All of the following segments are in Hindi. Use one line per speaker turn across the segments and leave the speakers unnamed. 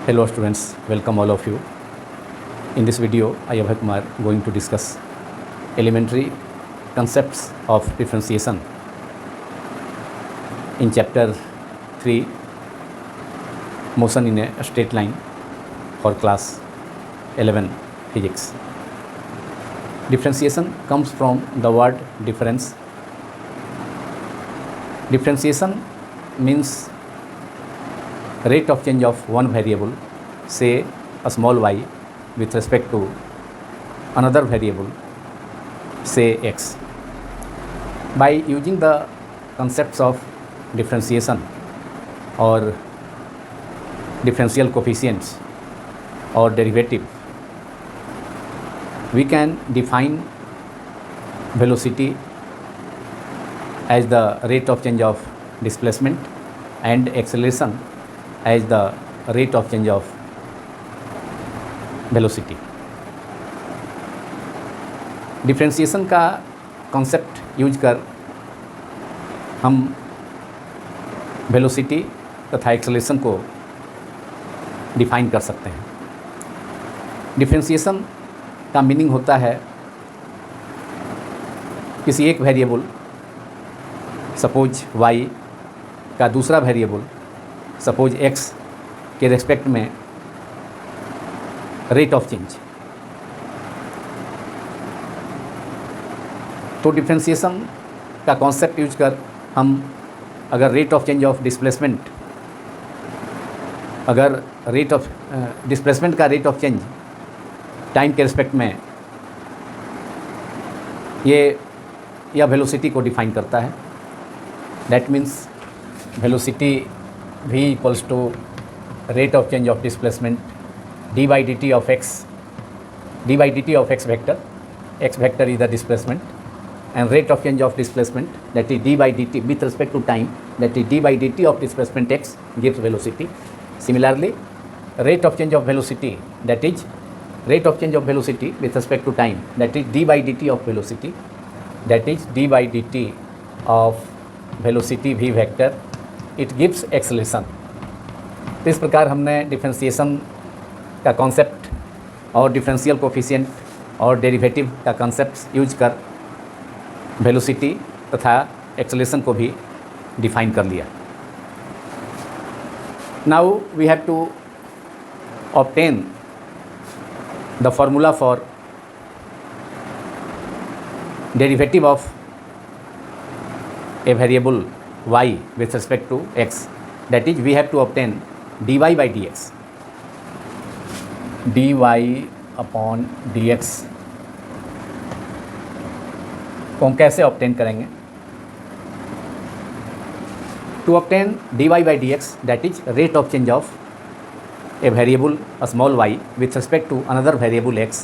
Hello students, welcome all of you. In this video, I Abhay Kumar going to discuss elementary concepts of differentiation in chapter 3, motion in a straight line for class 11 physics. Differentiation comes from the word difference. Differentiation means rate of change of one variable, say a small y, with respect to another variable, say x. By using the concepts of differentiation or differential coefficients or derivative, we can define velocity as the rate of change of displacement and acceleration as the rate of change of velocity. Differentiation का कॉन्सेप्ट यूज कर हम वेलोसिटी तथा एक्सेलरेशन को डिफाइन कर सकते हैं. डिफ्रेंसिएशन का मीनिंग होता है किसी एक वेरिएबल, सपोज y का दूसरा वेरिएबल, सपोज x के रेस्पेक्ट में रेट ऑफ चेंज. तो डिफ्रेंसिएशन का कॉन्सेप्ट यूज कर हम अगर rate of change of displacement, अगर रेट ऑफ डिस्प्लेसमेंट का रेट ऑफ चेंज टाइम के रिस्पेक्ट में या वेलोसिटी को डिफाइन करता है. That means velocity v equals to rate of change of displacement d by dt of x, d by dt of x vector is the displacement, and rate of change of displacement, that is d by dt with respect to time, that is d by dt of displacement x gives velocity. Similarly, rate of change of velocity, that is rate of change of velocity with respect to time, that is d by dt of velocity, that is d by dt of velocity v vector, it gives acceleration. तो इस प्रकार हमने डिफ्रेंसिएशन का कॉन्सेप्ट और डिफरेंशियल कोफिशिएंट और डेरिवेटिव का कॉन्सेप्ट यूज कर वेलोसिटी तथा एक्सेलरेशन को भी डिफाइन कर लिया. Now we have to obtain the formula for derivative of a variable y with respect to x, that is we have to obtain dy by dx, dy upon dx को हम कैसे ऑब्टेन करेंगे? To obtain dy by dx, that is rate of change of a variable, a small y with respect to another variable x.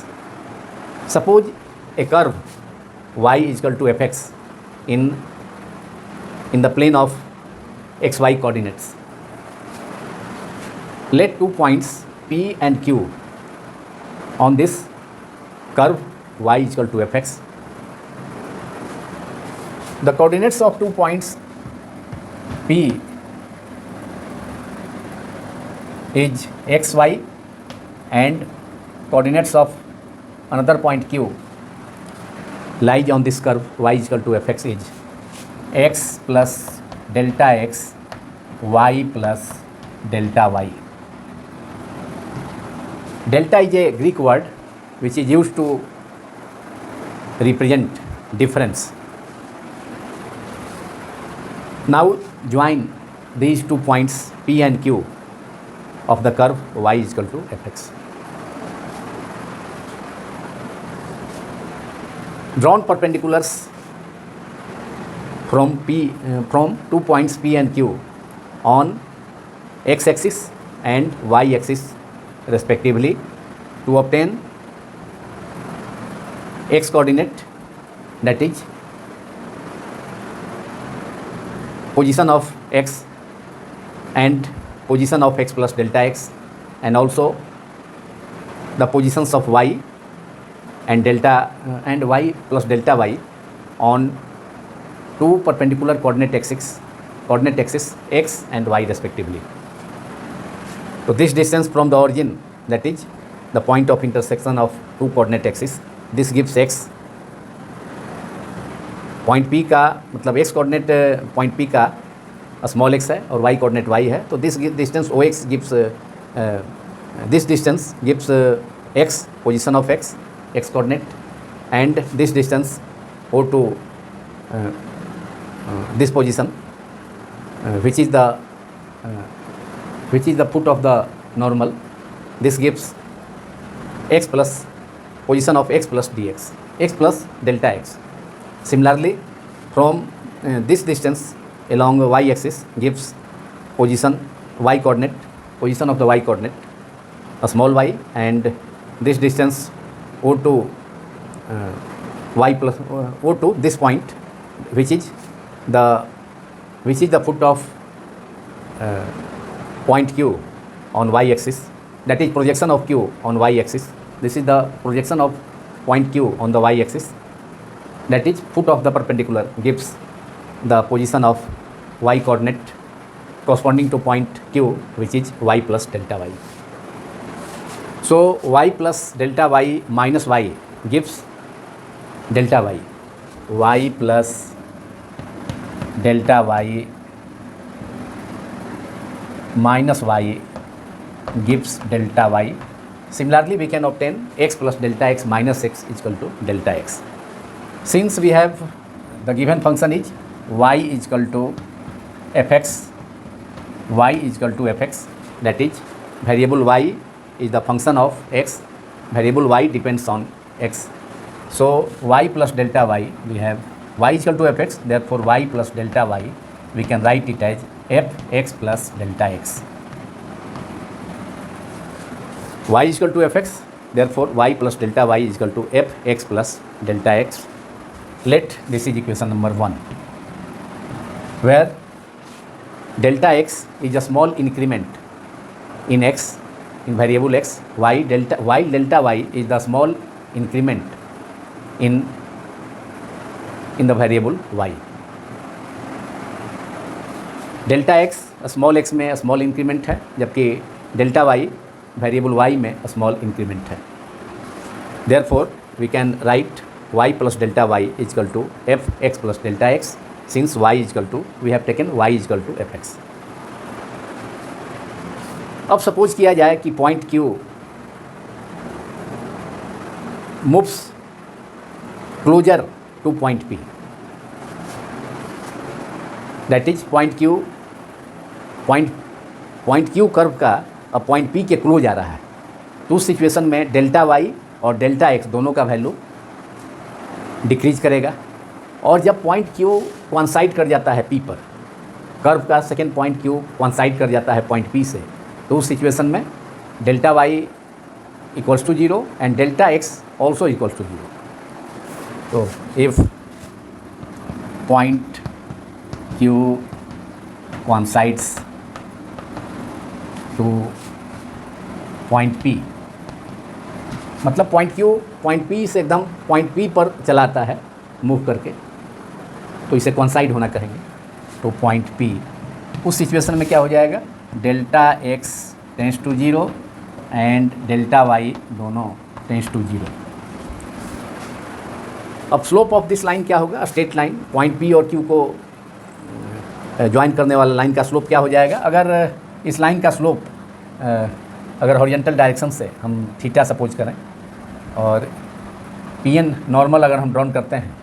Suppose a curve y is equal to fx in the plane of xy coordinates. Let 2 points P and Q on this curve y is equal to fx. The coordinates of 2 points P is xy and coordinates of another point Q lies on this curve y is equal to fx is x plus delta x, y plus delta y. Delta is a Greek word which is used to represent difference. Now join these 2 points P and Q of the curve y is equal to fx. Drawn perpendiculars from 2 points P and Q on x-axis and y-axis respectively to obtain x coordinate, that is position of x and position of x plus delta x, and also the positions of y and y plus delta y on 2 perpendicular coordinate axes x and y respectively. तो this distance from the origin, that is the point of intersection of two coordinate axis, this gives x. Point P का मतलब एक्स कोऑर्डिनेट पॉइंट पी का स्मॉल एक्स है और वाई कोऑर्डिनेट वाई है, तो this distance O x gives this distance gives x, position of x coordinate, and this distance O2, this position which is the foot of the normal, this gives x plus position of x plus dx, x plus delta x. Similarly, from this distance along y axis gives position y coordinate, position of the y coordinate, a small y, and this distance O2 y plus O2, this point which is the foot of point Q on y axis, that is projection of Q on y axis. This is the projection of point Q on the y axis, that is foot of the perpendicular, gives the position of y coordinate corresponding to point Q, which is y plus delta y. So y plus delta y minus y gives delta y. Y plus delta y minus y gives delta y. Similarly, we can obtain x plus delta x minus x is equal to delta x. Since we have the given function is y is equal to fx, y is equal to fx, that is variable y is the function of x, variable y depends on x. So y plus delta y, we have y is equal to fx, therefore y plus delta y we can write it as fx plus delta x. Y is equal to fx, therefore y plus delta y is equal to fx plus delta x. Let this is equation number 1, where delta x is a small increment in x, in variable x, while delta y is the small increment in the variable y. Delta x small x में स्मॉल इंक्रीमेंट है, जबकि डेल्टा वाई वेरिएबल वाई में स्मॉल इंक्रीमेंट है. Therefore we can write y plus delta y is equal to fx plus delta x, since y is equal to, we have taken y is equal to fx. अब सपोज किया जाए कि point Q moves closer to point P, that is point Q curve का अब पॉइंट P के क्लोज आ रहा है. तो उस सिचुएशन में डेल्टा y और डेल्टा x दोनों का वैल्यू डिक्रीज करेगा. और जब पॉइंट Q कोइंसाइड कर जाता है P पर, कर्व का सेकेंड पॉइंट Q कोइंसाइड कर जाता है पॉइंट P से, तो उस सिचुएशन में delta y equals to 0 and delta x also equals to 0. तो if point Q coincides to point P, मतलब पॉइंट Q पॉइंट P से एकदम पॉइंट P पर चलाता है मूव करके, तो इसे कोइंसाइड होना कहेंगे. तो पॉइंट P, उस सिचुएशन में क्या हो जाएगा, delta x tends to 0 and delta y दोनों टेंस टू 0. अब स्लोप ऑफ दिस लाइन क्या होगा, स्ट्रेट लाइन पॉइंट P और Q को ज्वाइन करने वाला लाइन का स्लोप क्या हो जाएगा. अगर इस लाइन का स्लोप अगर हॉरिजॉन्टल डायरेक्शन से हम थीटा सपोज करें और PN नॉर्मल अगर हम ड्रॉन करते हैं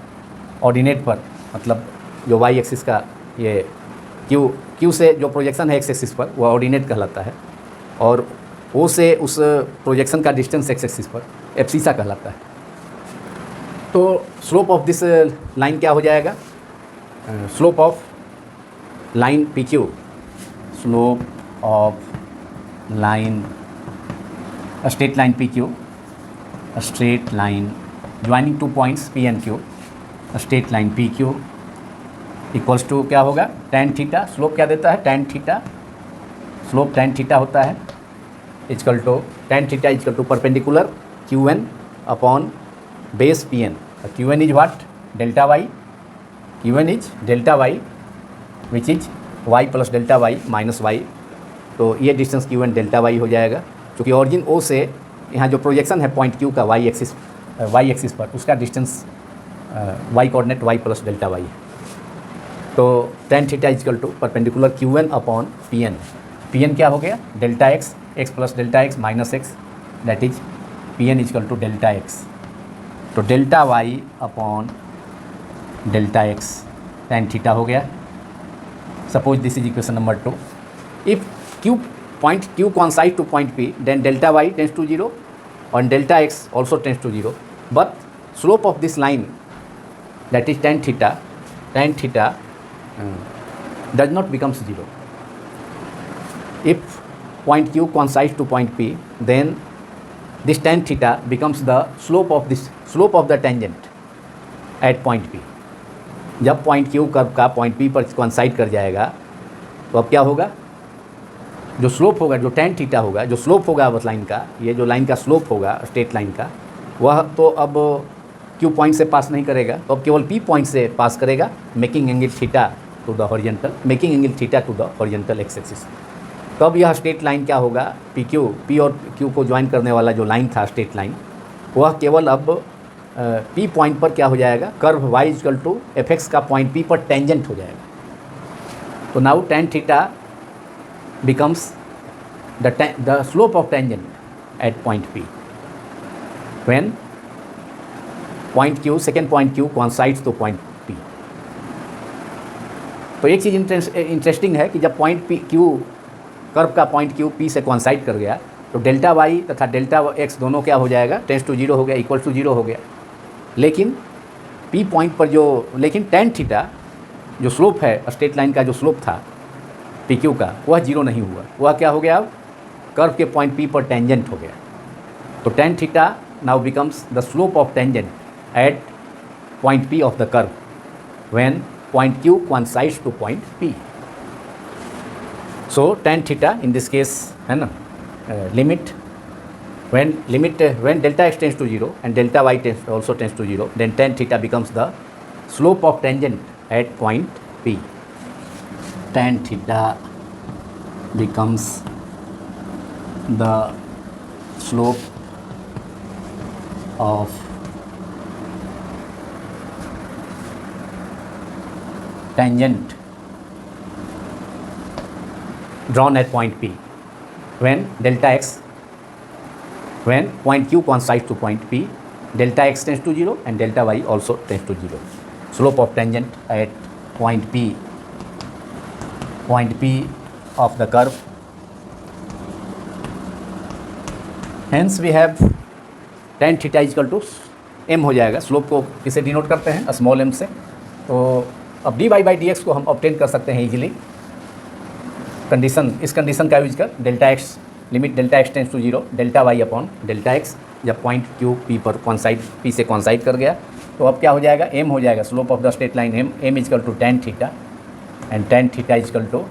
ऑर्डिनेट पर, मतलब जो y एक्सिस का ये Q से जो प्रोजेक्शन है x एक्सिस पर वो ऑर्डिनेट कहलाता है, और O से उस प्रोजेक्शन का डिस्टेंस x एक्सिस पर एब्सिसा कहलाता है. तो स्लोप ऑफ दिस लाइन क्या हो जाएगा, slope of line PQ, slope of line straight line PQ, straight line joining two points P and Q, straight line PQ equals to क्या होगा, tan थीटा. स्लोप क्या देता है, tan theta, slope tan theta होता है equal to tan theta equal to perpendicular QN upon base PN. QN is what, delta y, QN is delta y which is y plus delta y minus y तो ये डिस्टेंस Q1 डेल्टा वाई हो जाएगा, क्योंकि ऑरिजिन O से यहाँ जो प्रोजेक्शन है पॉइंट Q का वाई एक्सिस पर, उसका distance y coordinate y plus delta y है। तो tan theta equal to perpendicular Q1 upon Pn क्या हो गया, delta x plus delta x minus x, that is Pn equal to delta x। तो delta y upon delta x tan theta हो गया। Suppose this is equation number 2। If point Q coincides to point P, then delta y tends to 0 and delta x also tends to 0, but slope of this line, that is tan theta does not becomes 0. If point Q coincides to point P, then this tan theta becomes the slope of the tangent at point P. जब point Q कर्व का point P पर coincide कर जाएगा तो अब क्या होगा, जो स्लोप होगा, जो tan थीटा होगा, जो स्लोप होगा उस लाइन का, ये जो लाइन का स्लोप होगा स्ट्रेट लाइन का, वह तो अब Q पॉइंट से पास नहीं करेगा, तो अब केवल P पॉइंट से पास करेगा, making angle theta two the horizontal x axis. तो अब यह स्ट्रेट लाइन क्या होगा, P और Q को ज्वाइन करने वाला जो लाइन था स्ट्रेट लाइन, वह केवल अब P पॉइंट पर क्या हो जाएगा, curve y equal to fx का पॉइंट P पर टेंजेंट हो जाएगा। तो now tan theta becomes the slope of tangent at point P when second point Q coincides to point P। तो एक चीज़ इंटरेस्टिंग है कि जब पॉइंट Q कर्व का पॉइंट Q P से coincide कर गया तो डेल्टा y तथा डेल्टा x दोनों क्या हो जाएगा, टेंस टू 0 हो गया, इक्वल टू 0 हो गया। लेकिन P पॉइंट पर लेकिन tan थीटा जो स्लोप है, स्ट्रेट लाइन का जो स्लोप था PQ का, वह 0 नहीं हुआ, वह क्या हो गया, अब कर्व के पॉइंट P पर टेंजेंट हो गया। तो tan theta now becomes the slope of tangent at point P of the curve when point Q coincides to point P। So tan theta in this case है ना, limit when delta x tends to 0 and delta y also tends to 0, then tan theta becomes the slope of tangent at point P। tan theta becomes the slope of tangent drawn at point P when point Q coincides to point P, delta x tends to 0 and delta y also tends to 0. Slope of tangent at point P of the curve. Hence we have tan theta is equal to m हो जाएगा। स्लोप को किसे डिनोट करते हैं, स्मॉल m से। तो अब dy बाई dx को हम ऑब्टेन कर सकते हैं इजीली। इस कंडीशन का यूज कर delta x, limit delta x tends to 0 delta y upon delta x, जब पॉइंट Q P पर P से कॉन्साइड कर गया तो अब क्या हो जाएगा, m हो जाएगा, slope of the straight line m equal to tan theta and tan theta equal to,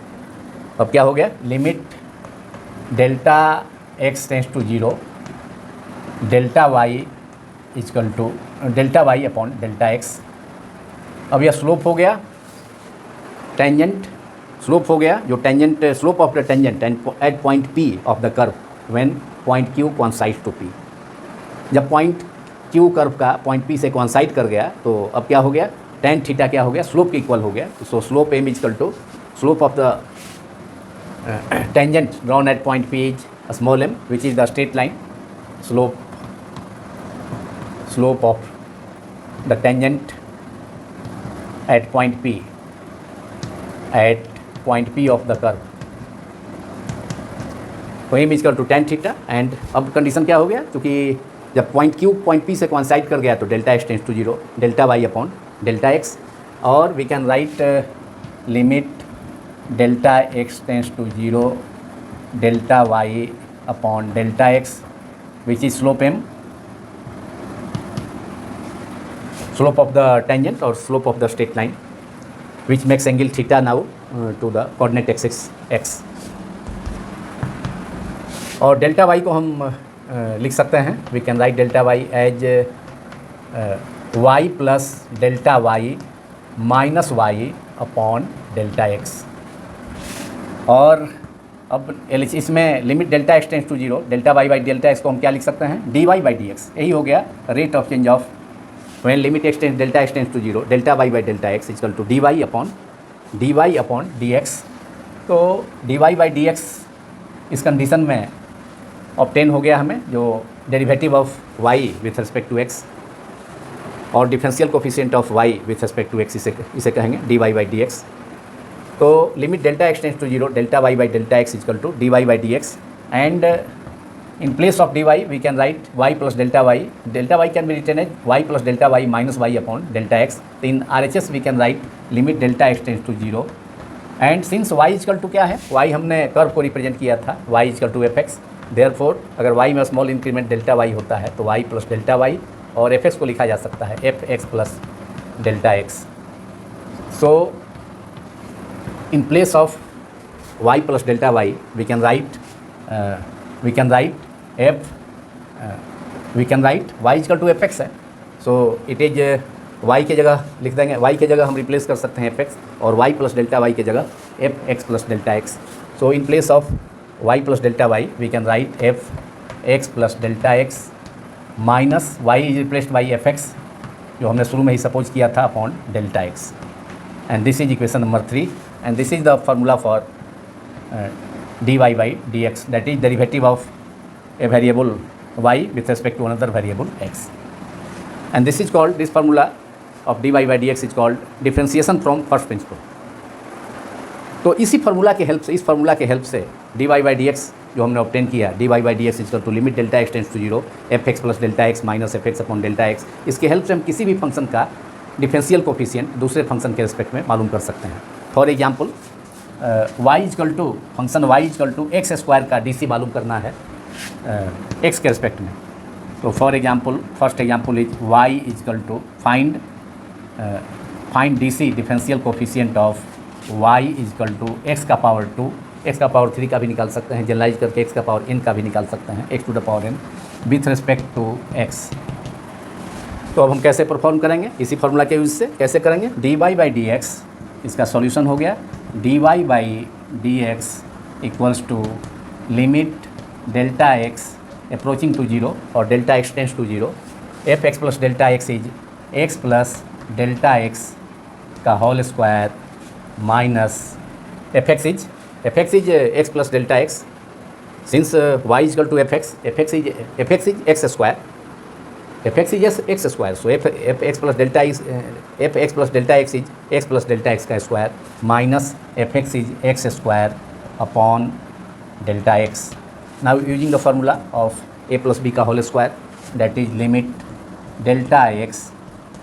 अब क्या हो गया, limit delta x tends to 0 delta y is equal to delta y upon delta x। अब यह स्लोप हो गया, टेंजेंट स्लोप हो गया, जो tangent slope of the tangent at point P of the curve when point Q coincides to P। जब पॉइंट Q कर्व का पॉइंट P से coincide कर गया तो अब क्या हो गया, tan थीटा क्या हो गया, स्लोप के इक्वल हो गया। So slope m equal to slope of the tangent drawn at point P is small m which is the straight line, slope of the tangent at point P of the curve। तो m equal to tan theta and अब कंडीशन क्या हो गया, क्योंकि जब पॉइंट Q पॉइंट P से coincide कर गया तो delta x tends to 0 delta y upon delta x, और we can write limit delta x tends to 0 delta y upon delta x which is slope m, slope of the tangent or slope of the straight line which makes angle theta now to the coordinate axis x। और डेल्टा y को हम लिख सकते हैं, we can write delta y as y plus delta y minus y upon delta x। और अब इसमें limit delta x tends to zero, delta Y by delta X को हम क्या लिख सकते हैं, D Y by D X. यही हो गया rate of change of when limit X tends delta x tends to zero, delta Y by delta x equal to D Y upon D x. तो D Y by D X इस कंडीशन में ऑब्टेन हो गया हमें, जो derivative of Y with respect to X और differential coefficient of Y with respect to X, इसे कहेंगे D Y by D x. तो limit delta x tends to zero, delta Y by delta x equal to D Y by D X, and in place of dy we can write y plus delta y can be written as y plus delta y minus y upon delta x. In RHS we can write limit delta x tends to 0, and since y is equal to क्या है, y हमने कर्व को रिप्रेजेंट किया था, y is equal to fx, therefore अगर y में स्मॉल इंक्रीमेंट डेल्टा y होता है तो y प्लस डेल्टा y, और fx को लिखा जा सकता है fx plus delta x. So in place of y plus delta y we can write y is equal to fx है. सो इट इज y के जगह लिख देंगे, y के जगह हम रिप्लेस कर सकते हैं fx, और y प्लस डेल्टा y के जगह fx plus delta x. So in place of y plus delta y we can write fx plus delta x minus y is replaced by fx, जो हमने शुरू में ही सपोज किया था, upon delta x. And this is equation number 3, and this is the formula for dy by dx, that is derivative of a variable y with respect to another variable x, and this is called, this formula of dy by dx is called differentiation from first principle. तो इसी फार्मूला के हेल्प से, इस फार्मूला के हेल्प से dy by dx जो हमने ऑब्टेन किया, dy by dx equal to limit delta x tends to zero fx plus delta x minus fx upon delta x, इसके हेल्प से हम किसी भी फंक्शन का डिफरेंशियल कोफिशिएंट दूसरे फंक्शन के रिस्पेक्ट में मालूम कर सकते हैं. For example y equal to function y equal to x square का डी मालूम करना है x के रिस्पेक्ट में. तो for example, first example is y equal to find D c differential coefficient of y equal to x का पावर 2, एक्स का पावर 3 का भी निकाल सकते हैं, जनरलाइज करके एक्स का पावर n का भी निकाल सकते हैं, x to the power n with respect to x. तो अब हम कैसे परफॉर्म करेंगे, इसी फार्मूला के यूज से कैसे करेंगे, dy बाई डी एक्स, इसका सॉल्यूशन हो गया dy by D x equals to limit delta x approaching to zero और delta x tends to zero, f x plus delta x is x plus delta x का whole square minus f x is x plus delta x, since y is equal to f x is x square, fx is x square, so fx plus delta x is x plus delta x का square minus fx is x square upon delta x. Now using the formula of a plus b का whole square, that is limit delta x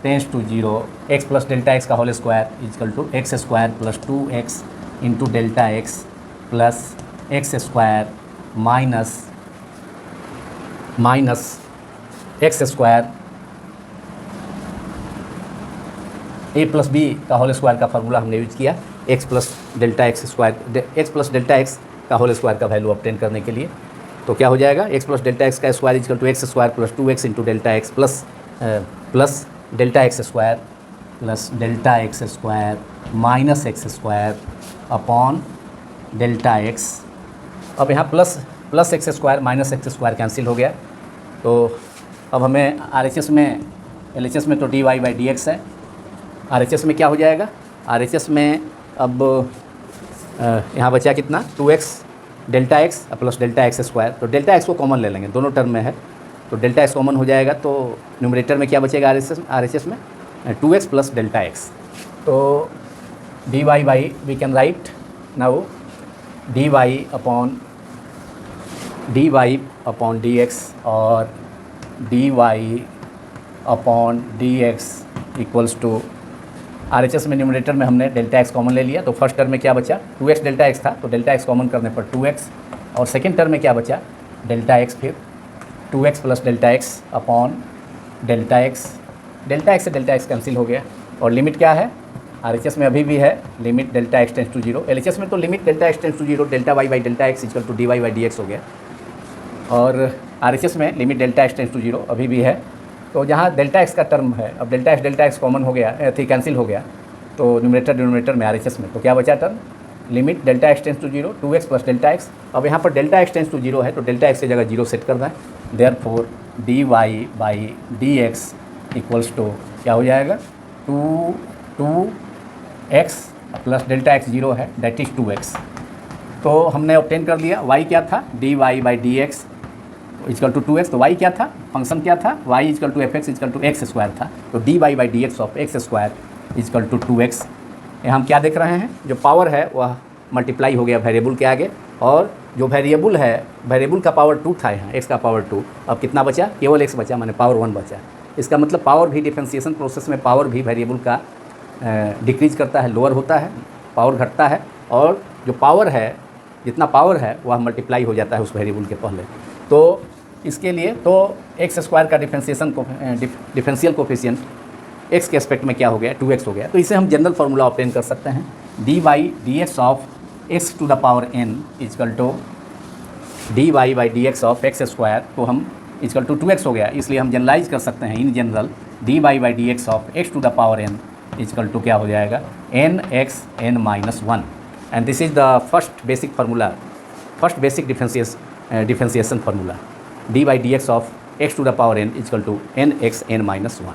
tends to 0, x plus delta x का whole square is equal to x square plus 2x into delta x plus x square minus x square a plus b का होल स्क्वायर का फार्मूला हमने यूज किया, एक्स प्लस डेल्टा एक्स का होल स्क्वायर का वैल्यू ऑब्टेन करने के लिए. तो क्या हो जाएगा, एक्स प्लस डेल्टा एक्स का square equal to x square plus 2x into delta x plus delta x square minus x square upon delta x. अब यहाँ plus x square minus x square cancel हो गया. तो अब हमें RHS में, LHS में तो dy बाई डी एक्स है, RHS में क्या हो जाएगा, RHS में अब यहाँ बचा कितना, 2x delta x plus delta x square. तो डेल्टा एक्स को कॉमन ले लेंगे, दोनों टर्म में है, तो डेल्टा एक्स कॉमन हो जाएगा. तो न्यूमरेटर में क्या बचेगा RHS में 2x प्लस डेल्टा एक्स. तो dy by we can write now dy upon dx और dy upon dx equals to, RHS में न्यूमरेटर में हमने डेल्टा एक्स कॉमन ले लिया. तो फर्स्ट टर्म में क्या बचा, 2x डेल्टा एक्स था, तो डेल्टा एक्स कॉमन करने पर 2x, और सेकेंड टर्म में क्या बचा, डेल्टा एक्स, फिर 2x plus delta x upon delta x से डेल्टा एक्स कैंसिल हो गया. और लिमिट क्या है, RHS में अभी भी है limit delta x tends to zero, LHS में तो limit delta x tends to zero delta Y by delta x equal to dy by D x हो गया, और RHS में limit delta x tends to zero अभी भी है. तो जहाँ डेल्टा एक्स का टर्म है, अब डेल्टा एक्स कॉमन हो गया, कैंसिल हो गया, तो न्यूमरेटर डिनोमिनेटर में RHS में तो क्या बचा term, limit delta x tends to 0 2x plus delta x. अब यहाँ पर डेल्टा एक्स टेंस टू 0 है तो डेल्टा एक्स की जगह 0 सेट करना है। Therefore dy by dx equals to क्या हो जाएगा 2x प्लस डेल्टा एक्स 0 है दैट इज़ 2x। तो हमने ऑब्टेन कर लिया y क्या था dy by dx is equal to 2x। तो y क्या था फंक्शन क्या था y is equal to f x is equal to x square था। तो dy by dx of x square is equal to 2x। यहाँ हम क्या देख रहे हैं जो पावर है वह मल्टीप्लाई हो गया वेरिएबल के आगे, और जो वेरिएबल है वेरिएबल का पावर 2 था यहाँ x का पावर 2, अब कितना बचा केवल x बचा, माने पावर 1 बचा। इसका मतलब पावर भी डिफरेंशिएशन प्रोसेस में पावर भी वेरिएबल का डिक्रीज करता है, लोअर होता है, पावर घटता है, और जो पावर है जितना पावर है वह मल्टीप्लाई हो जाता है उस वेरिएबल के पहले। तो इसके लिए तो एक्स स्क्वायर का डिफरेंशियल कोफिशिएंट एक्स के एस्पेक्ट में क्या हो गया 2x हो गया। तो इसे हम जनरल फार्मूला ऑब्टेन कर सकते हैं dy by D x of x to the power n is equal to dy by D x of x square, तो हम इजकल टू 2x हो गया, इसलिए हम जनरलाइज कर सकते हैं in general dy by D x of x to the power n is equal to क्या हो जाएगा nx n minus 1। And this is the first basic formula, first basic differentiation formula dy by D x of x to the power n is equal to nx n minus 1।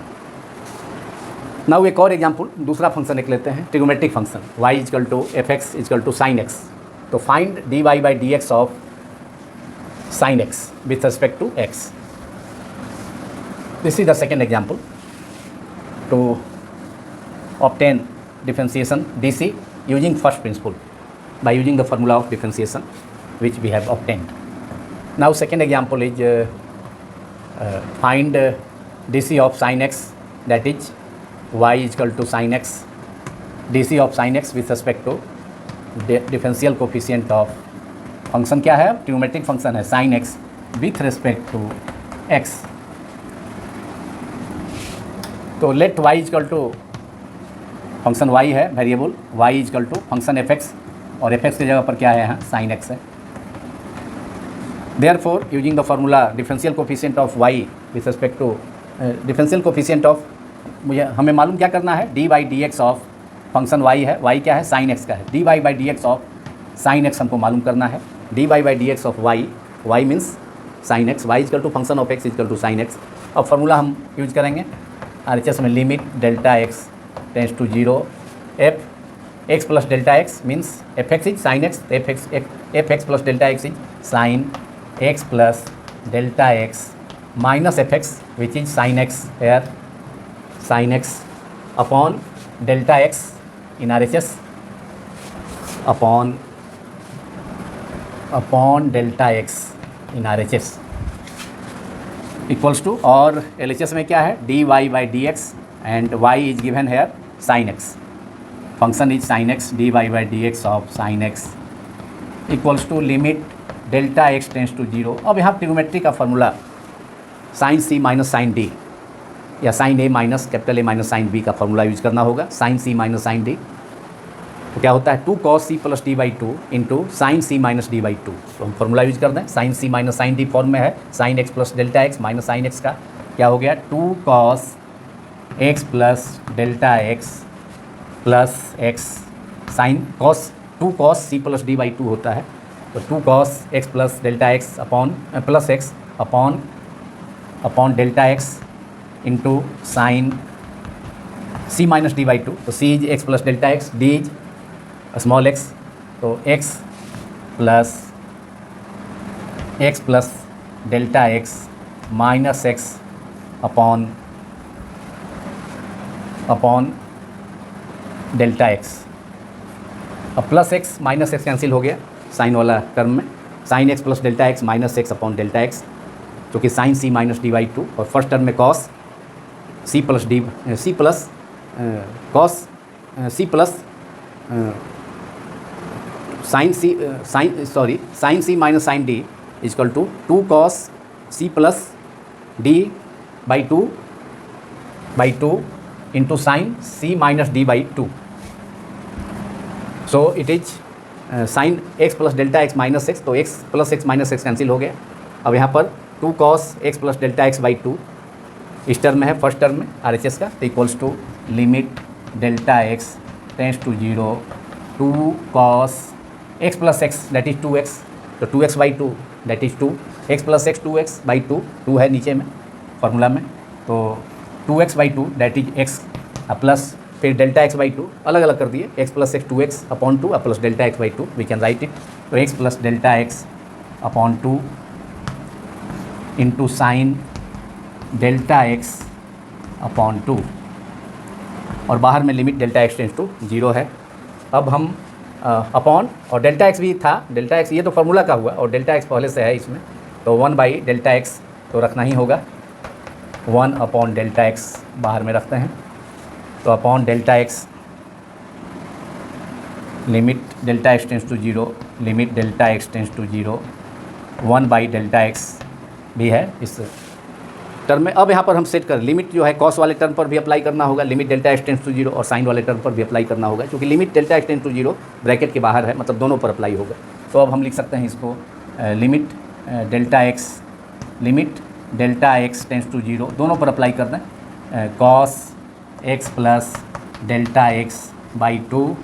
Now एक और एग्जाम्पल, दूसरा फंक्शन एक लेते हैं trigonometric function y is equal to f x is equal to sine x. तो find dy by D x of sine x with respect to x। This is the second example to obtain differentiation dc using first principle by using the formula of differentiation which we have obtained. Now second example is find dc of sin x, that is y is equal to sin x, dc of sin x with respect to differential coefficient of function क्या है ट्रिगोमेट्रिक फंक्शन है sin x with respect to x। तो let y is equal to function y है variable y is equal to function f x, और एफ एक्स की जगह पर क्या है यहाँ साइन एक्स है। Therefore using the formula differential coefficient of y with respect to differential coefficient of, मुझे हमें मालूम क्या करना है dy by D x of function y है, y क्या है साइन एक्स का है, dy by D x of sine x हमको मालूम करना है, dy by D x of y means sine x, y is equal to function of x is equal to sine x. अब फार्मूला हम यूज करेंगे RHS में limit delta x tends to 0 f x plus delta x means f x is sine x, f x plus delta x is sine x plus delta x minus f x which is sine x here sine x upon delta x in RHS upon delta x in RHS equals to, और LHS में क्या है dy by D x and y is given here sin x, function is sin x, dy by dx of sin x equals to limit delta x tends to 0। अब यहाँ ट्रिगोमेट्री का formula sin c minus sin d या sin a minus capital A minus sin b का फार्मूला यूज करना होगा। sin c minus sin d तो क्या होता है 2 cos c plus d by two into sine c minus d by two. तो हम फार्मूला यूज कर दें sin c minus sin d form में है sin x plus delta x minus sin x का क्या हो गया 2 cos x plus delta x plus x sine cos 2 cos c plus d by two होता है, तो 2 cos x plus delta x upon plus x upon delta x into sine c minus d by two. तो c is x plus delta x, d is small x, तो x plus delta x minus x upon delta x. अब plus x minus x cancel हो गया साइन वाला टर्म में, sine x plus delta x minus x upon delta x, जो कि sine c minus d by two, और फर्स्ट टर्म में cos c plus sine c minus sine d equal to 2 cos c plus d by two into sine c minus d by two. So it is sine x plus delta x minus x, तो x plus x minus x cancel हो गया। अब यहाँ पर 2 cos x plus delta x by two इस टर्म में है, फर्स्ट टर्म में RHS का, तो equals to limit delta x tends to 0 2 cos x plus x that is 2x, तो 2x/2 that is 2, x plus x 2x/2, 2 है नीचे में फार्मूला में, तो 2x/2 that is x plus फिर डेल्टा x/2 अलग अलग कर दिए, x plus x 2x/2 plus delta x/2 we can write it, तो x plus delta x/2 into sine delta x/2 और बाहर में limit delta x tends to 0 है। अब हम अपॉन और डेल्टा x भी था, डेल्टा x ये तो फार्मूला का हुआ और डेल्टा x पहले से है इसमें, तो 1/डेल्टा x तो रखना ही होगा, 1/डेल्टा x बाहर में रखते हैं, तो upon delta x limit delta x tends to 0, limit delta x tends to 0, 1/डेल्टा x भी है इस टर्म में। अब यहाँ पर हम सेट कर लिमिट जो है कॉस वाले टर्म पर भी अप्लाई करना होगा, limit delta x tends to 0 और साइन वाले टर्म पर भी अप्लाई करना होगा, क्योंकि limit delta x tends to 0 bracket के बाहर है, मतलब दोनों पर अप्लाई होगा। तो अब हम लिख सकते हैं इसको limit delta x tends to 0 दोनों पर अप्लाई कर दें, cos x plus delta x/2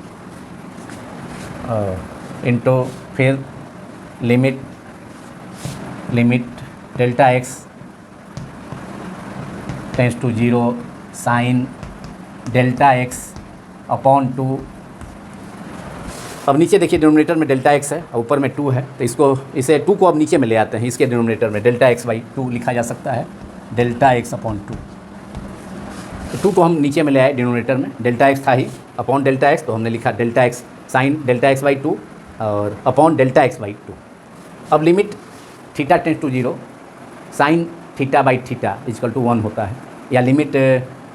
into फिर limit delta x tends to 0 sine delta x/2। अब नीचे देखिए डिनोमिनेटर में डेल्टा x है और ऊपर में 2 है, तो इसे 2 को अब नीचे में ले आते हैं, इसके डिनोमिनेटर में डेल्टा x/2 लिखा जा सकता है, डेल्टा x/2, तो 2 को हम नीचे में ले आए डिनोमिनेटर में, डेल्टा x था ही अपॉन डेल्टा x, तो हमने लिखा delta x sign delta x/2 और अपॉन डेल्टा x/2। अब limit theta tends to 0 sine theta theta equal to 1 होता है, या limit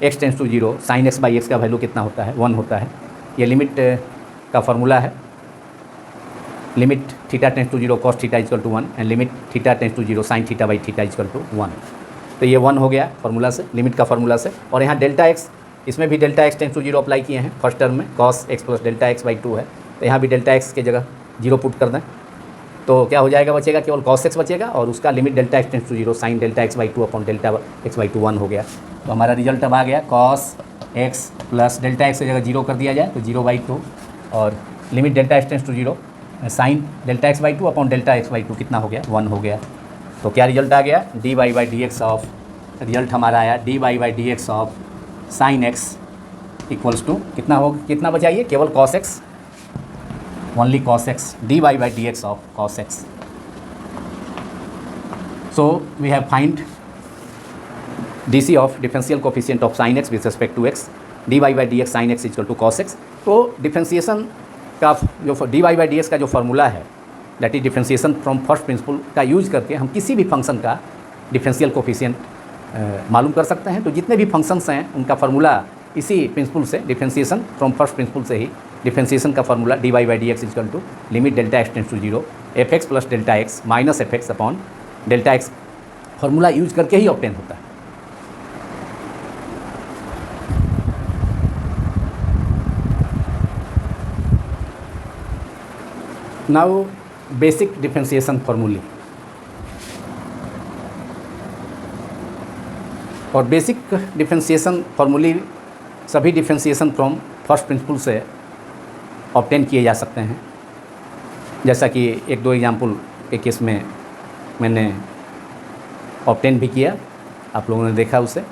x tends to 0 sine x/x का वैल्यू कितना होता है, 1 होता है। ये लिमिट का फार्मूला है, limit theta tends to 0 cos theta equal to 1 and limit theta tends to 0 sine theta theta equal to 1। तो ये 1 हो गया फार्मूला से, लिमिट का फार्मूला से। और यहाँ डेल्टा x, इसमें भी delta x tends to 0 apply किए हैं, फर्स्ट टर्म में cos x plus delta x/2 है, तो यहाँ भी डेल्टा x की जगह 0 पुट कर दें, तो क्या हो जाएगा, बचेगा केवल cos x बचेगा और उसका limit delta x tends to 0 sine delta x/2 upon delta x/2 1 हो गया। तो हमारा रिजल्ट अब आ गया cos x plus delta x की जगह 0 कर दिया जाए तो 0/2 और limit delta x tends to 0 sine delta x/2 upon delta x/2 कितना हो गया, 1 हो गया। तो क्या रिजल्ट आ गया, dy/dx ऑफ, रिजल्ट हमारा आया dy/dx of sine x equals to कितना हो, कितना बचाइए, केवल cos x, only cos x, dy/dx of cos x. So we have find dc of differential coefficient of sin x with respect to x, dy/dx sin x equal to cos x। तो डिफ्रेंसिएशन का जो dy/dx का जो फार्मूला है, that is differentiation from first principal का यूज करके हम किसी भी फंक्शन का डिफरेंशियल कोफिशिएंट मालूम कर सकते हैं। तो जितने भी फंक्शंस हैं उनका फार्मूला इसी प्रिंसिपल से, डिफ्रेंसिएशन फ्रॉम फर्स्ट प्रिंसिपल से ही डिफ्रेंसिएशन का formula dy/dx equal to limit delta x tends to 0 fx plus delta x minus fx upon delta x formula use करके ही ऑब्टेन होता है। नाउ बेसिक डिफ्रेंसिएशन फार्मूले, और बेसिक डिफ्रेंसिएशन फार्मूले सभी डिफ्रेंसिएशन फ्रॉम फर्स्ट प्रिंसिपल से ऑब्टेन किए जा सकते हैं, जैसा कि एक दो एग्जाम्पल के केस में मैंने ऑब्टेन भी किया, आप लोगों ने देखा उसे।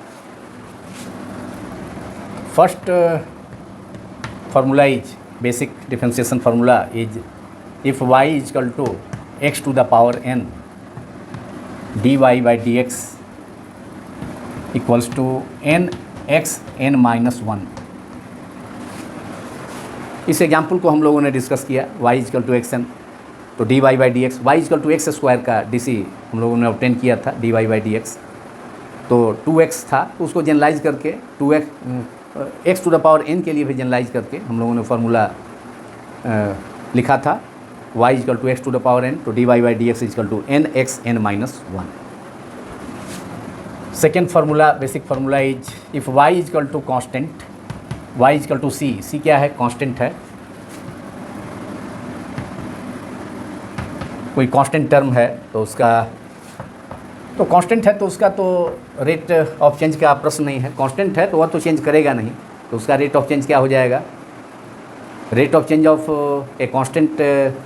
First formula is basic differentiation formula is if y equal to x to the power n dy/dx equals to nx n-1। इस एग्जाम्पल को हम लोगों ने डिस्कस किया, y इक्वल टू xn, तो dy/dx y equal to x square का dc हम लोगों ने ऑब्टेन किया था dy/dx, तो 2x था, तो उसको जनरलाइज करके 2x x to the power n के लिए भी जनरलाइज करके हम लोगों ने फार्मूला लिखा था y equal to x to the power n, तो dy/dx equal to nx n-1। Second formula, basic formula is if y equal to constant, y equal to c क्या है, कांस्टेंट है, कोई कांस्टेंट टर्म है तो उसका, तो कांस्टेंट है तो उसका तो रेट ऑफ चेंज का प्रश्न नहीं है, कांस्टेंट है तो वह तो चेंज करेगा नहीं, तो उसका रेट ऑफ चेंज क्या हो जाएगा, rate of change of a constant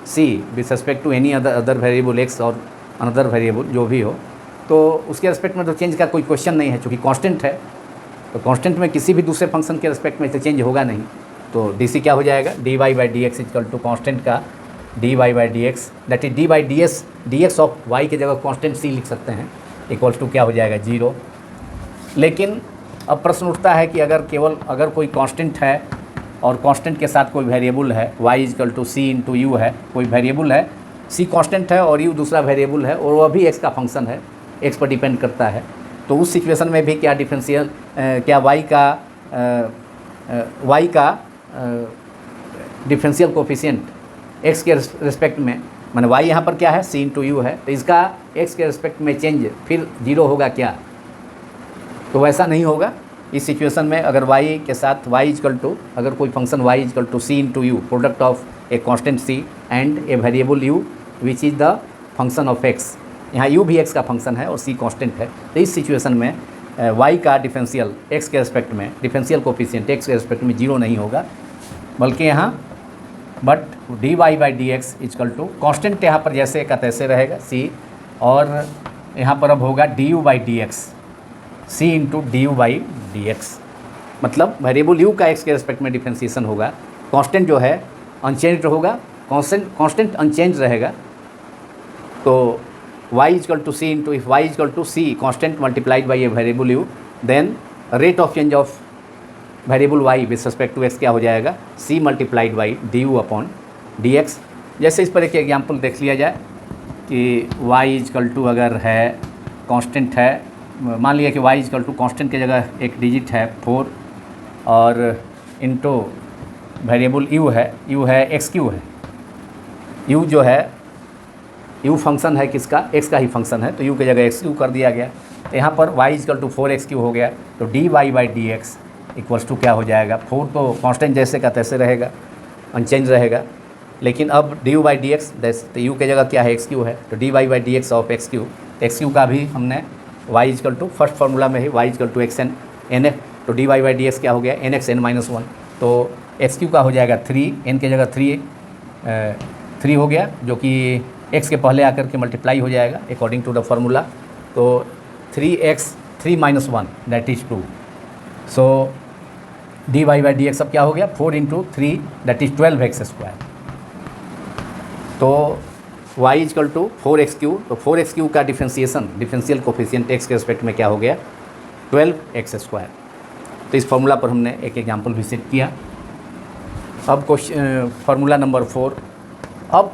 c with respect to any other variable x और अनदर वेरिएबल जो भी हो, तो उसके रिस्पेक्ट में तो चेंज का कोई क्वेश्चन नहीं है, चूँकि कांस्टेंट है तो कांस्टेंट में किसी भी दूसरे फंक्शन के रिस्पेक्ट में तो चेंज होगा नहीं। तो डी सी क्या हो जाएगा, D Y by D x equal to constant का D Y by D x, that is D by D x of Y की जगह कॉन्स्टेंट सी लिख सकते हैं, इक्वल्स टू क्या हो जाएगा 0। लेकिन अब प्रश्न उठता है कि अगर कोई कांस्टेंट है और कांस्टेंट के साथ कोई वेरिएबल है, y equal to c into u है, कोई वेरिएबल है, c कांस्टेंट है और u दूसरा वेरिएबल है और वह भी x का फंक्शन है, x पर डिपेंड करता है, तो उस सिचुएशन में भी क्या डिफरेंशियल क्या y का डिफरेंशियल कोफिशिएंट x के रिस्पेक्ट में, माने y यहाँ पर क्या है c इंटू यू है, तो इसका x के रिस्पेक्ट में चेंज फिर 0 होगा क्या, तो वैसा नहीं होगा। इस सिचुएशन में अगर y के साथ y इक्वल टू, अगर कोई function y equal to c into u, product of a constant c and a variable u which is the function of x, यहाँ u भी x का फंक्शन है और c कांस्टेंट है, तो इस सिचुएशन में y का डिफरेंशियल x के रिस्पेक्ट में, डिफरेंशियल कोफिशिएंट x के रिस्पेक्ट में 0 नहीं होगा, बल्कि यहाँ but d Y by D x equal to constant यहाँ पर जैसे का तैसे रहेगा c, और यहाँ पर अब होगा d u by D x, c into d u by D x, मतलब वेरिएबल u का x के रिस्पेक्ट में डिफरेंशिएशन होगा, कांस्टेंट जो है अनचेंज्ड होगा, कांस्टेंट अनचेंज रहेगा, तो y equal to c into, if y equal to c constant multiplied by a variable u, then rate of change of variable y with respect to x क्या हो जाएगा, c multiplied by d u upon D x. जैसे इस पर एक एग्जाम्पल देख लिया जाए कि y इक्वल टू अगर है कांस्टेंट है, मान लिया कि y इक्वल टू कांस्टेंट की जगह एक डिजिट है 4 और इंटू वेरिएबल u है एक्स क्यू है, u जो है u फंक्शन है किसका, x का ही फंक्शन है, तो u की जगह एक्स क्यू कर दिया गया, तो यहाँ पर y equal to 4x Q हो गया, तो D Y by D x equals to क्या हो जाएगा, 4 तो कांस्टेंट जैसे का तैसे रहेगा, अनचेंज रहेगा, लेकिन अब D u by D x, तो u की जगह क्या है एक्स क्यू है, तो D Y by D x of x q का भी हमने y equal to first formula में ही y equal to x n f, तो D Y by D x क्या हो गया एन एक्स एन माइनस 1, तो एक्स क्यू का हो जाएगा 3, n की जगह 3 हो गया, जो कि x के पहले आकर के मल्टीप्लाई हो जाएगा अकॉर्डिंग टू द फार्मूला, तो 3x 3 minus 1 that is 2, so d Y by D x अब क्या हो गया 4 into 3 that is 12x square, तो y equal to 4x cube, तो 4x क्यू का डिफरेंशियल कोफिशिएंट x के रिस्पेक्ट में क्या हो गया 12x स्क्वायर। तो इस फार्मूला पर हमने एक एग्जांपल भी सेट किया। अब क्वेश्चन फार्मूला नंबर 4, अब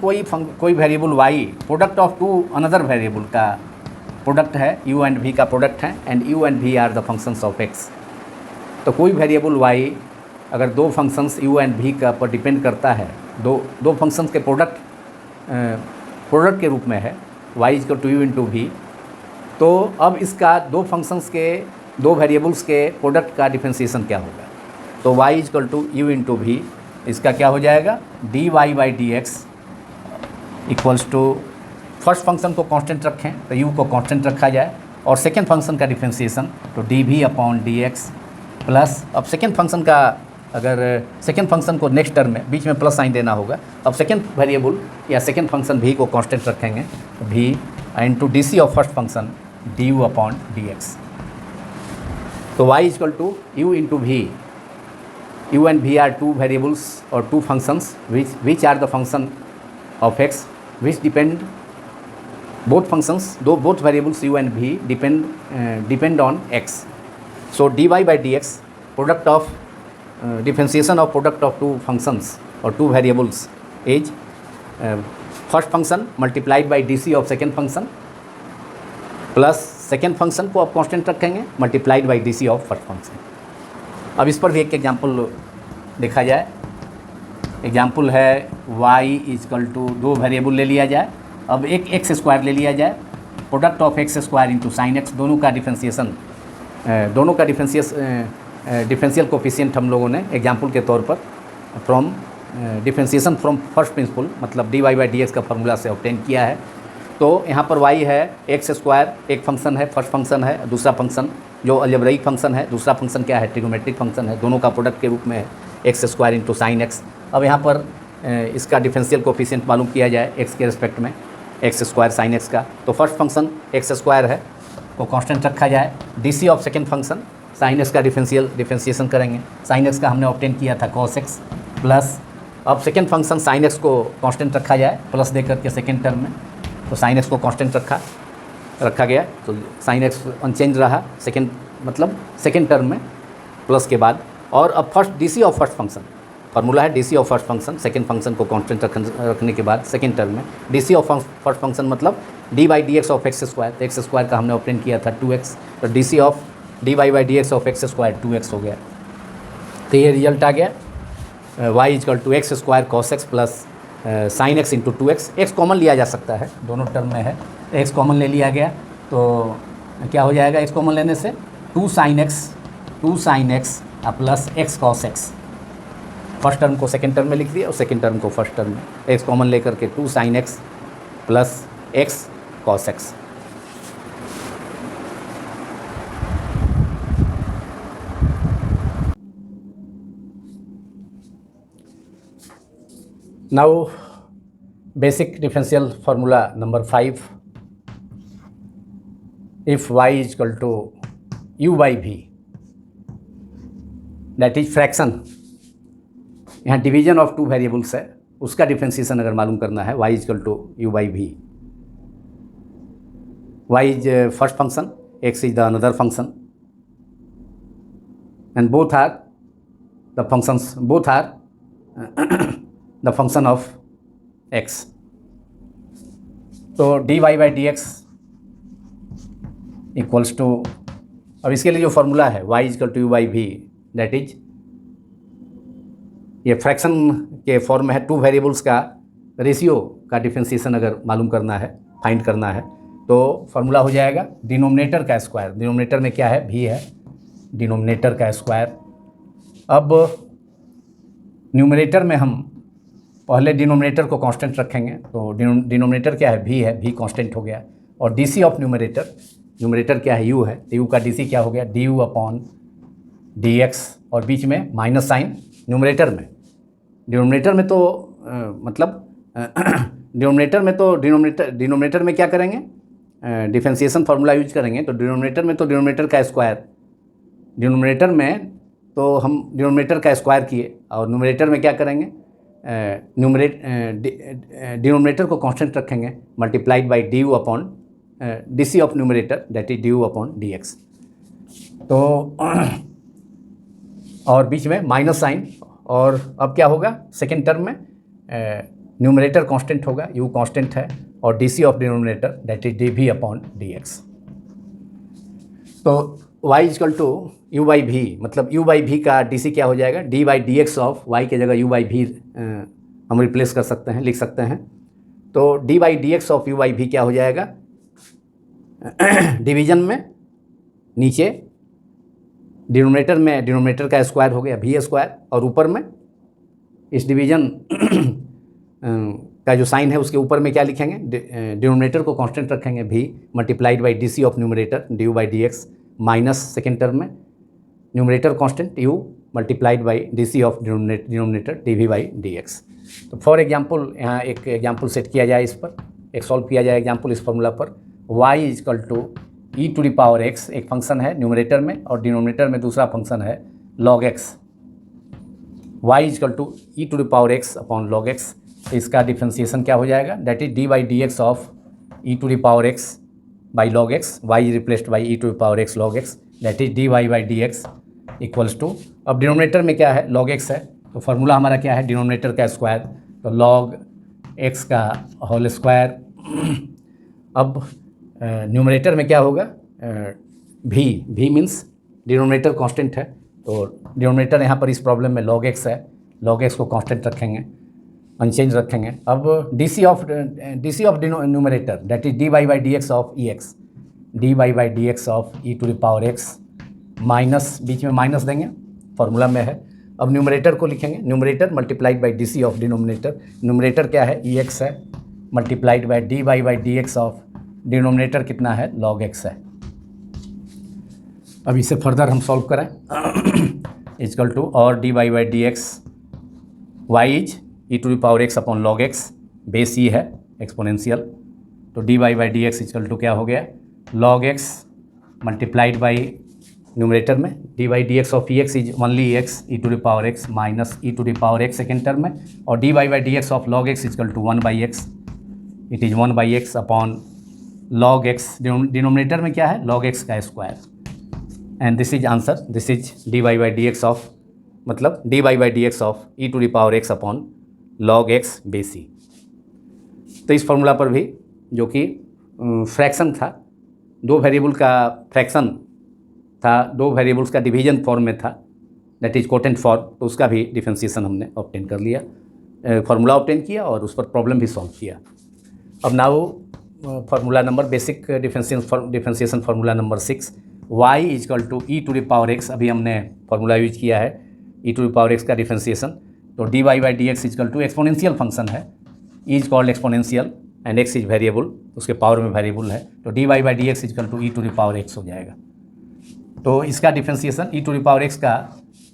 कोई variable y product of two another variable का प्रोडक्ट है, u एंड v का प्रोडक्ट है, and u and v are the functions of x, तो कोई वेरिएबल y अगर दो फंक्शंस u एंड v का पर डिपेंड करता है, दो फंक्शंस के प्रोडक्ट के रूप में है y equal to u into v, तो अब इसका दो फंक्शंस के, दो वेरिएबल्स के प्रोडक्ट का डिफरेंशिएशन क्या होगा, तो y equal to u into v, इसका क्या हो जाएगा D Y by D x equals to, first function को कांस्टेंट रखें तो u को कांस्टेंट रखा जाए, और सेकेंड फंक्शन का डिफरेंशिएशन तो d v upon D x plus, अब सेकेंड फंक्शन का, अगर सेकेंड फंक्शन को नेक्स्ट टर्म में बीच में प्लस साइन देना होगा, अब सेकेंड वेरिएबल या सेकेंड फंक्शन v को कांस्टेंट रखेंगे, v into d c of first function d u upon D x, तो y equal to u into v, u and v are two variables और two functions which are the function of x which depend, both functions, both variables u and v depend on x, so dy by dx product of differentiation of product of two functions or two variables is first function multiplied by dc of second function plus second function को आप कांस्टेंट रखेंगे multiplied by d c of first function. अब इस पर भी एक एग्जाम्पल देखा जाए। एग्जाम्पल है y इक्वल टू, दो वेरिएबल ले लिया जाए, अब एक एक्स स्क्वायर ले लिया जाए, product of x square into sine x, दोनों का डिफरेंशियल कोफिशिएंट हम लोगों ने एग्जाम्पल के तौर पर from differentiation from first principle, मतलब d Y by D x का फार्मूला से ऑब्टेन किया है। तो यहाँ पर y है एक्स स्क्वायर, एक फंक्शन है, फर्स्ट फंक्शन है, दूसरा फंक्शन जो अलजेब्राइक फंक्शन है, दूसरा फंक्शन क्या है ट्रिगोमेट्रिक फंक्शन है, दोनों का प्रोडक्ट के रूप में है x square into sine x. अब यहाँ पर इसका डिफरेंशियल कोफिशिएंट मालूम किया जाए एक्स के रिस्पेक्ट में, एक्स स्क्वायर साइन एक्स का। तो फर्स्ट फंक्शन एक्स स्क्वायर है को कांस्टेंट रखा जाए, DC of second function sine x का डिफरेंशिएशन करेंगे। साइन एक्स का हमने ऑब्टेन किया था कॉस एक्स प्लस, अब सेकंड फंक्शन साइन एक्स को कांस्टेंट रखा जाए प्लस दे करके सेकंड टर्म में, तो साइन एक्स को कांस्टेंट रखा गया, तो साइन एक्स अनचेंज रहा सेकंड मतलब सेकंड टर्म में प्लस के बाद। और अब first DC of first function formula है, DC of first function second function को कांस्टेंट रखने के बाद सेकंड टर्म में डीसी ऑफ फर्स्ट फंक्शन मतलब d by D x of x square, तो एक्स स्क्वायर का हमने ऑब्टेन किया था 2x, तो DC of d Y by D x of x square 2x हो गया। तो ये रिजल्ट आ गया y equal to x square cos x plus sine x into 2x। X common लिया जा सकता है, दोनों टर्म में है, एक्स कॉमन ले लिया गया तो क्या हो जाएगा, एक्स कॉमन लेने से 2 sine x plus x cos x. First term को सेकंड टर्म में लिख दिया और सेकंड टर्म को फर्स्ट टर्म में, एक्स कॉमन लेकर के 2 sine x plus x cos x. Now basic differential formula number 5, if y is equal to u by v, that is fraction, यहाँ डिवीजन ऑफ 2 वेरिएबल्स है, उसका डिफरेंशिएशन अगर मालूम करना है, y is equal to u by v, y is first function, x is the another function, and both are the functions, both are the function of x। तो dy by dx equals to, अब इसके लिए जो फार्मूला है y equal to u by v, that is, ये फ्रैक्शन के फॉर्म में है, 2 वेरिएबल्स का रेशियो का डिफरेंशिएशन अगर मालूम करना है, फाइंड करना है, तो फार्मूला हो जाएगा डिनोमिनेटर का स्क्वायर, डिनोमिनेटर में क्या है, v है, डिनोमिनेटर का स्क्वायर। अब न्यूमरेटर में हम पहले डिनोमिनेटर को कांस्टेंट रखेंगे, तो डिनोमिनेटर क्या है, v है, v कांस्टेंट हो गया, और डीसी ऑफ न्यूमरेटर, न्यूमरेटर क्या है, u है, तो u का डीसी क्या हो गया, du अपॉन dx, और बीच में माइनस साइन न्यूमरेटर में, डिनोमिनेटर में तो डिनोमिनेटर में क्या करेंगे, डिफरेंशिएशन फार्मूला यूज करेंगे, तो डिनोमिनेटर में तो डिनोमिनेटर का स्क्वायर, डिनोमिनेटर में तो हम डिनोमिनेटर का स्क्वायर किए, और न्यूमरेटर में क्या करेंगे, डिनोमिनेटर को कांस्टेंट रखेंगे, multiplied by d u upon DC of numerator, that is D u upon D x, तो और बीच में माइनस साइन, और अब क्या होगा, सेकेंड टर्म में न्यूमरेटर कांस्टेंट होगा, u कांस्टेंट है, और DC of denominator that is d v upon D x. तो y equal to u by v, मतलब u बाई वी का डीसी क्या हो जाएगा, d by D x of y के जगह u बाई वी हम रिप्लेस कर सकते हैं, लिख सकते हैं, तो d by D x of u by v क्या हो जाएगा, डिवीजन में नीचे डिनोमिनेटर में डिनोमिनेटर का स्क्वायर हो गया v स्क्वायर, और ऊपर में इस डिवीजन का जो साइन है उसके ऊपर में क्या लिखेंगे, डिनोमिनेटर को कांस्टेंट रखेंगे v multiplied by DC of numerator d u by D x, minus second term में numerator constant u multiplied by DC of denominator d v by D x. तो फॉर एग्जांपल यहाँ एक एग्जांपल सेट किया जाए, इस पर एक सॉल्व किया जाए एग्जांपल इस फॉर्मूला पर, y equal to e to the power x एक फंक्शन है न्यूमरेटर में, और डिनोमिनेटर में दूसरा फंक्शन है log x, y equal to e to the power x upon log x, इसका डिफ्रेंशिएशन क्या हो जाएगा, that is D by D x of e to the power x by log x, y replaced by e to the power x log x, that is d Y by D x equals to, अब डिनोमिनेटर में क्या है, log x है, तो फार्मूला हमारा क्या है, डिनोमिनेटर का स्क्वायर, तो log x का होल स्क्वायर। अब न्यूमरेटर में क्या होगा, v मीन्स डिनोमिनेटर कांस्टेंट है, तो डिनोमिनेटर यहाँ पर इस प्रॉब्लम में log x है, log x को कांस्टेंट रखेंगे, अनचेंज रखेंगे। अब DC of numerator that is d Y by D x of e x, d Y by D x of e to the power x, minus बीच में माइनस देंगे, फार्मूला में है। अब न्यूमरेटर को लिखेंगे, numerator multiplied by DC of denominator, numerator क्या है, ई एक्स है, multiplied by d Y by D x of denominator कितना है, log x है। अब इसे फर्दर हम सॉल्व करें, इक्वल टू और d Y by D x y is e to the power x upon log x, base e है एक्सपोनेंशियल, तो dy by D x equal to क्या हो गया, log x multiplied by numerator में dy by D x of e x is only x e to the power x minus e to the power x second term में, और dy by D x of log x equal to 1 by x, it is 1 by x upon log x, denominator में क्या है log x का square, and this is answer, this is dy by D x of, मतलब dy by D x of e to the power x upon log x base e. तो इस फॉर्मूला पर भी जो कि फ्रैक्शन था, दो वेरिएबल का फ्रैक्शन था, दो वेरिएबल्स का डिवीजन फॉर्म में था, दैट इज कोटेंट फॉर्म, तो उसका भी डिफरेंशिएशन हमने ऑब्टेन कर लिया, फार्मूला ऑब्टेन किया और उस पर प्रॉब्लम भी सॉल्व किया। अब now formula number basic differentiation formula number 6, y is equal to e to the power x, अभी हमने फार्मूला यूज किया है e to the power x का डिफरेंशिएशन, तो dy by D x is equal to exponential function है, e is called exponential and x is variable, उसके पावर में वेरिएबल है, तो dy by D x is equal to e to the power x हो जाएगा। तो इसका differentiation e to the power x का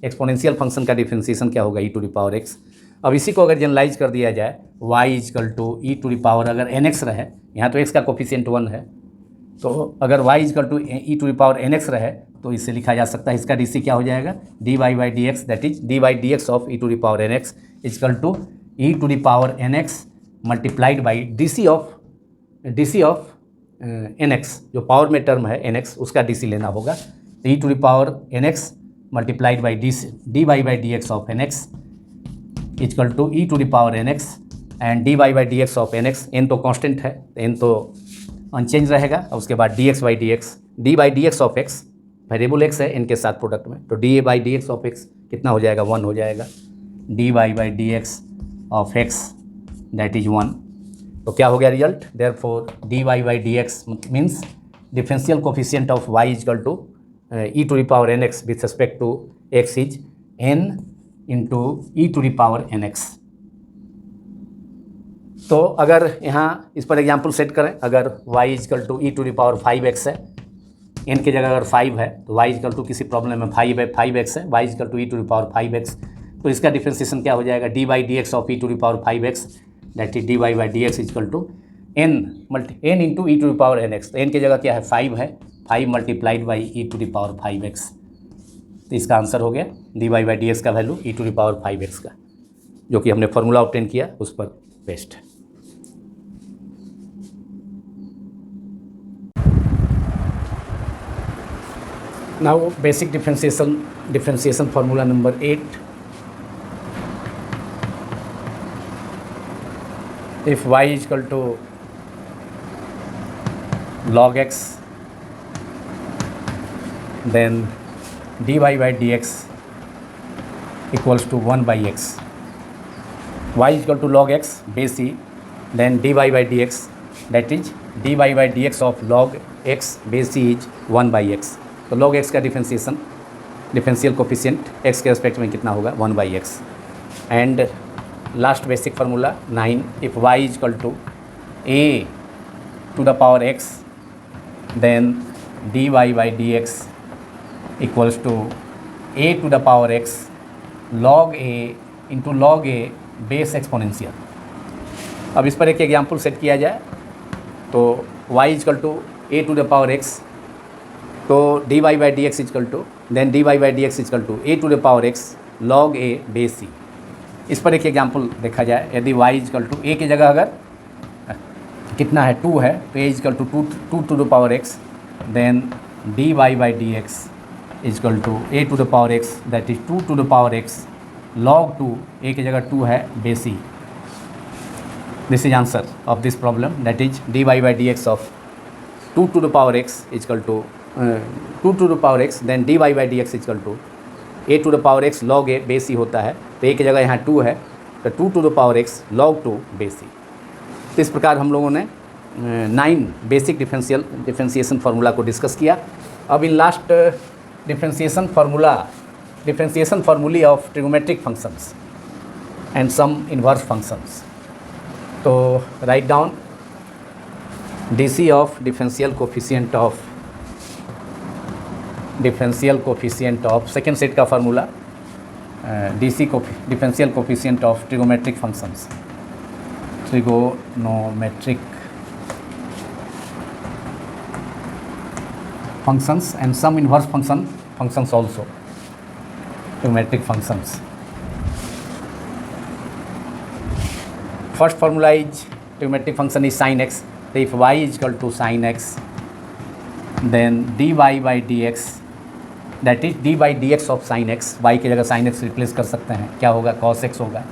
एक्सपोनेंशियल फंक्शन का डिफरेंशिएशन क्या होगा, e to the power x। अब इसी को अगर जनरलाइज कर दिया जाए, y is equal to e to the power, अगर nx रहे, यहाँ तो x का कोफिशिएंट 1 है, तो अगर y is equal to e to the power nx रहे तो इससे लिखा जा सकता है, इसका डी क्या हो जाएगा, dy by D x, that is dy by D x of e to the power nx equal to e to the power nx multiplied by d c of nx, जो पावर में टर्म है nx, उसका डी लेना होगा, तो e to the power nx multiplied by dy by D x of nx equal to e to the power nx and dy by D x of nx, n तो कांस्टेंट है, n तो अनचेंज रहेगा, और उसके बाद dx by D x, d by D x of x, variable x है n के साथ प्रोडक्ट में, तो d by D x of x कितना हो जाएगा, 1 हो जाएगा, d by D x of x that is 1, तो क्या हो गया result, therefore d by D x means differential coefficient of y is equal to e to the power nx with respect to x is n into e to the power nx। तो अगर यहाँ इस पर एग्जाम्पल सेट करें, अगर y is equal to e to the power 5x है, n की जगह अगर 5 है, तो y इजकल टू किसी प्रॉब्लम में 5x है, y is equal to e to the power 5x, तो इसका डिफरेंशिएशन क्या हो जाएगा, d by D x of e to the power 5x that is D by D x is equal to n into e to the power nx, तो n की जगह क्या है 5 है, 5 multiplied by e to the power 5x, तो इसका आंसर हो गया डी बाई डी एक्स का value e to the power 5x का, जो कि हमने फार्मूला ऑब्टेन किया उस पर बेस्ड है। Now basic differentiation formula number 8, if y is equal to log x, then dy by dx equals to 1 by x, y is equal to log x base e, then dy by dx, that is dy by dx of log x base e is 1 by x, तो log x का डिफरेंशियल कोफिशिएंट x के रिस्पेक्ट में कितना होगा, 1 by x. And last basic formula 9, if y is equal to a to the power x, then dy by D x equals to a to the power x log a into log a base exponential. अब इस पर एक एग्जाम्पल सेट किया जाए, तो y is equal to a to the power x, तो dy by D x is equal to, then dy by D x is equal to a to the power x log a base c। इस पर एक एग्जाम्पल देखा जाए, यदि y इजकल टू a की जगह अगर कितना है 2 है, तो a equal to 2 to the power x, then dy by D x is equal to a to the power x that is 2 to the power x log 2, a की जगह 2 है base c। This is answer of this problem, that is dy by D x of 2 to the power x is equal to 2 to the power x, then dy by D x is equal to a to the power x log a base c होता है, तो a की जगह यहाँ 2 है, तो 2 to the power x log 2 base c। तो इस प्रकार हम लोगों ने 9 बेसिक डिफरेंशिएशन फार्मूला को डिस्कस किया। अब इन last differentiation formulae of trigonometric functions and some inverse functions, तो right down DC of differential coefficient of second set का formula DC differential coefficient of trigonometric functions. Trigonometric functions and some inverse functions also. Trigonometric functions. First formula is trigonometric function is sin x. So if y is equal to sin x, then dy by dx, that is d by dx of sin x, y की जगह sin x रिप्लेस कर सकते हैं, क्या होगा, cos x होगा.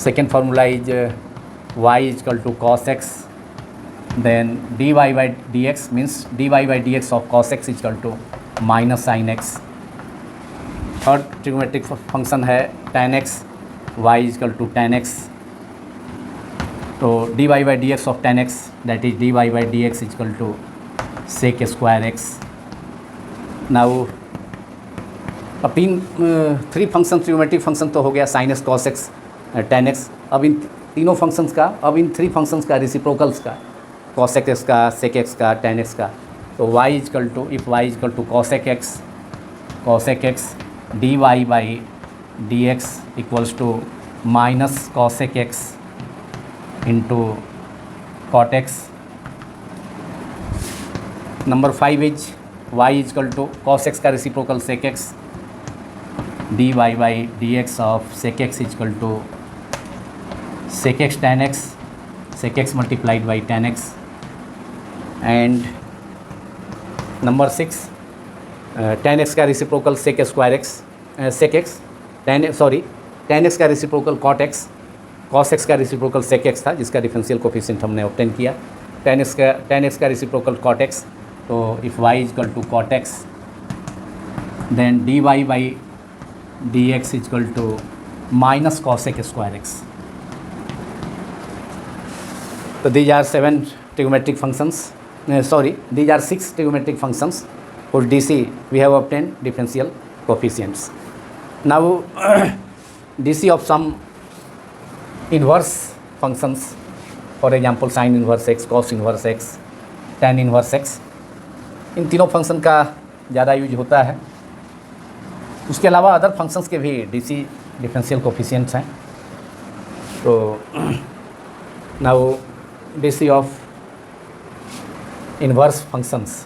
Second formula is y is equal to cos x, then dy by dx means dy by dx of cos x is equal to minus sin x. Third trigonometric function है tan x, y is equal to tan x. तो dy by dx of tan x, that is dy by dx is equal to sec square x. Now अब थ्री फंक्शन ट्रिगोनोमेट्रिक फंक्शन तो हो गया, sin x, cos x, tan x. अब इन तीनों फंक्शंस का, अब इन थ्री फंक्शंस का रेसिप्रोकल्स का, cos x का, sec x का, tan x का. तो y is equal to, if y is equal to cos x dy by dx equals to minus cos x into cot x. Number 5 is y is equal to cos x का reciprocal sec x, dy by dx of sec x is equal to sec x tan x, sec x multiplied by tan x. And number 6 tan x का reciprocal sec square x, sec x, tan x का reciprocal cot x, cos x का रेसिप्रोकल sec x था जिसका डिफरेंशियल कोफिशिएंट हमने ऑब्टेन किया. tan x का रेसिप्रोकल cot x. तो if y is equal to cot x, then dy by dx is equal to minus cos x square x. So these are 7 trigonometric functions. These are 6 trigonometric functions. For DC, we have obtained differential coefficients. Now, DC of some inverse functions, for example, sin inverse x, cos inverse x, tan inverse x. इन तीनों फंक्शन का ज़्यादा यूज होता है. उसके अलावा अदर फंक्शंस के भी DC डिफरेंशियल कोफिशिएंट्स हैं. तो now DC of inverse functions.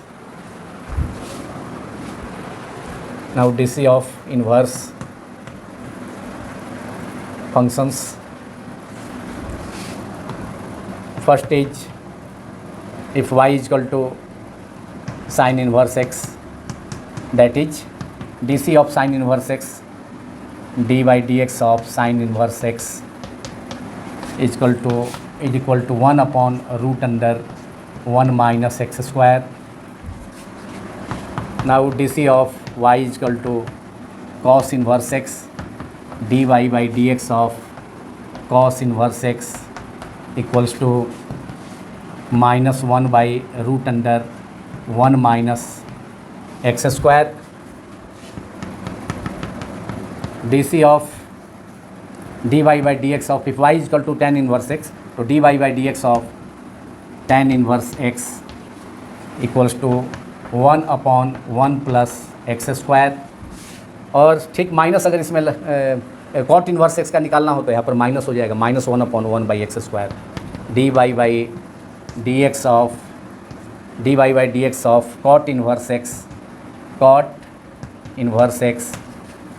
Now DC of inverse functions. First is if y is equal to sin inverse x, that is DC of sin inverse x d by dx of sin inverse x is equal to 1 upon root under 1 minus x square. Now DC of y is equal to cos inverse x dy by dx of cos inverse x equals to minus 1 by root under 1 minus x square. DC of dy by dx of, if y is equal to tan inverse x, तो dy by dx of tan inverse x equals to 1 upon 1 plus x square. और ठीक माइनस अगर इसमें cot inverse x का निकालना हो तो यहाँ पर माइनस हो जाएगा, minus 1 upon 1 by x square. dy by dx of cot inverse x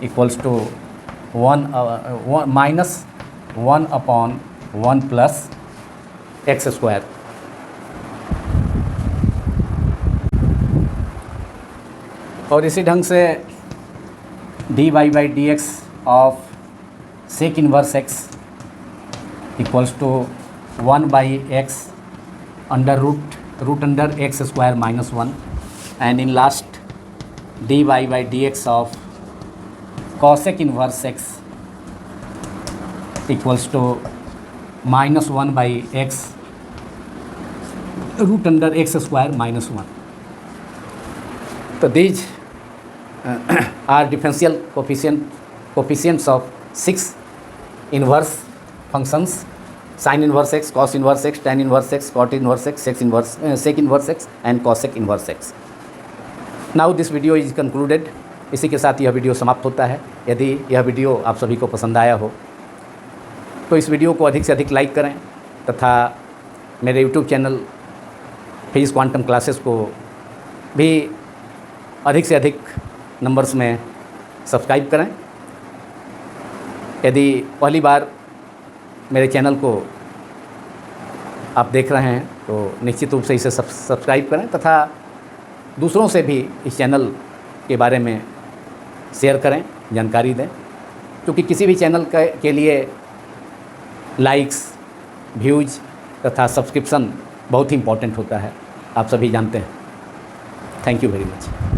equals to 1 minus 1 upon 1 plus x square. और इसी ढंग से dy by dx of sec inverse x equals to 1 by x under root under x square minus 1. And in last dy by dx of cosec inverse x equals to minus 1 by x root under x square minus 1. So these are differential coefficients of 6 inverse functions: sin inverse x, cos inverse x, tan inverse x, cot inverse x, sec inverse x and cosec inverse x. Now this video is concluded. इसी के साथ यह वीडियो समाप्त होता है। यदि यह वीडियो आप सभी को पसंद आया हो तो इस वीडियो को अधिक से अधिक लाइक करें तथा मेरे YouTube channel physics quantum classes को भी अधिक से अधिक नंबर्स में सब्सक्राइब करें। यदि पहली बार मेरे चैनल को आप देख रहे हैं तो निश्चित रूप से इसे सब्सक्राइब करें तथा दूसरों से भी इस चैनल के बारे में शेयर करें, जानकारी दें, क्योंकि किसी भी चैनल के लिए लाइक्स, व्यूज़ तथा सब्सक्रिप्शन बहुत ही इम्पोर्टेंट होता है, आप सभी जानते हैं। Thank you very much.